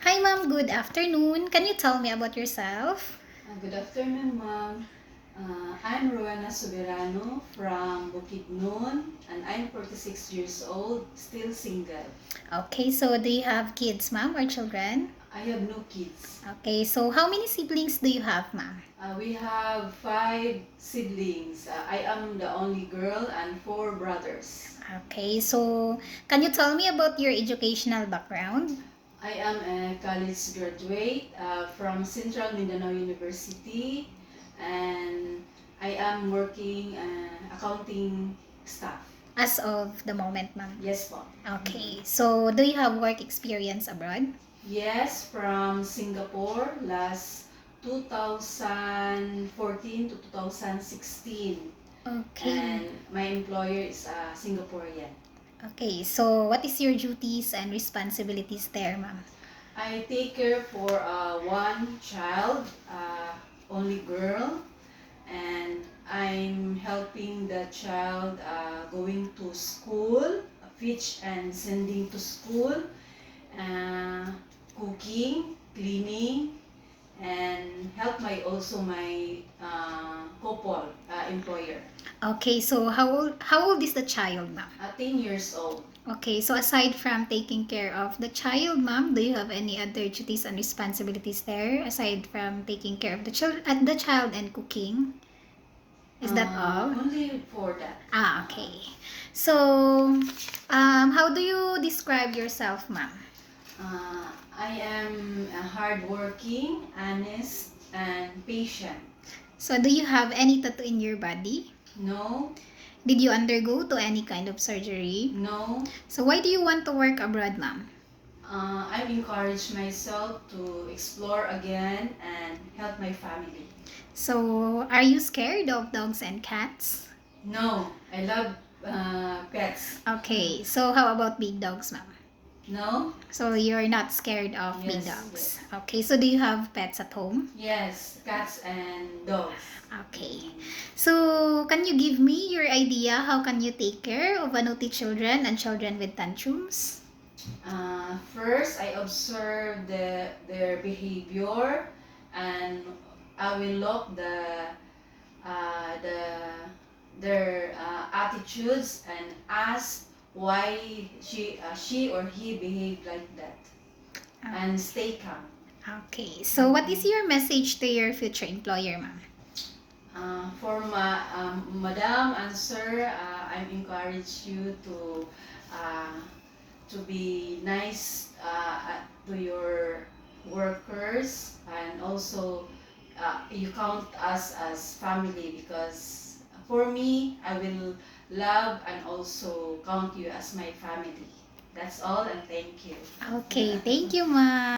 Hi, ma'am. Good afternoon. Can you tell me about yourself? Good afternoon, ma'am. I'm Rowena Soberano from Bukidnon, and I'm 46 years old, still single. Okay, so do you have kids, ma'am, or children? I have no kids. Okay, so how many siblings do you have, ma'am? We have 5 siblings. I am the only girl and 4 brothers. Okay, so can you tell me about your educational background? I am a college graduate from Central Mindanao University, and I am working accounting staff. As of the moment, ma'am. Yes, po. Okay, so do you have work experience abroad? Yes, from Singapore last 2014 to 2016. Okay. And my employer is a Singaporean. Okay, so what is your duties and responsibilities there, ma'am? I take care for one child, only girl, and I'm helping the child going to school, fetch and sending to school, uh, cooking, cleaning, and help my couple employer. Okay, so how old is the child, ma'am? 10 years old. Okay, so aside from taking care of the child, ma'am, do you have any other duties and responsibilities there aside from taking care of the child and cooking? Is that all? Only for that. Okay. So, how do you describe yourself, ma'am? I am hardworking, honest, and patient. So, do you have any tattoo in your body? No, Did you undergo to any kind of surgery? no. So, why do you want to work abroad, ma'am? I've encouraged myself to explore again and help my family. So, are you scared of dogs and cats? No, I love pets. Okay, so how about big dogs, ma'am? No? So you're not scared of big Yes, dogs. yes. Okay, so do you have pets at home? Yes, cats and dogs. Okay. So can you give me your idea how can you take care of naughty children and children with tantrums? First, I observe their behavior, and I will look the their attitudes and ask why she or he behaved like that, and stay calm. Okay. So what is your message to your future employer, ma'am? For Madam and Sir, I encourage you to be nice to your workers, and also you count us as family, because for me, I will love and also count you as my family. That's all, and thank you. Okay, thank you, ma'am.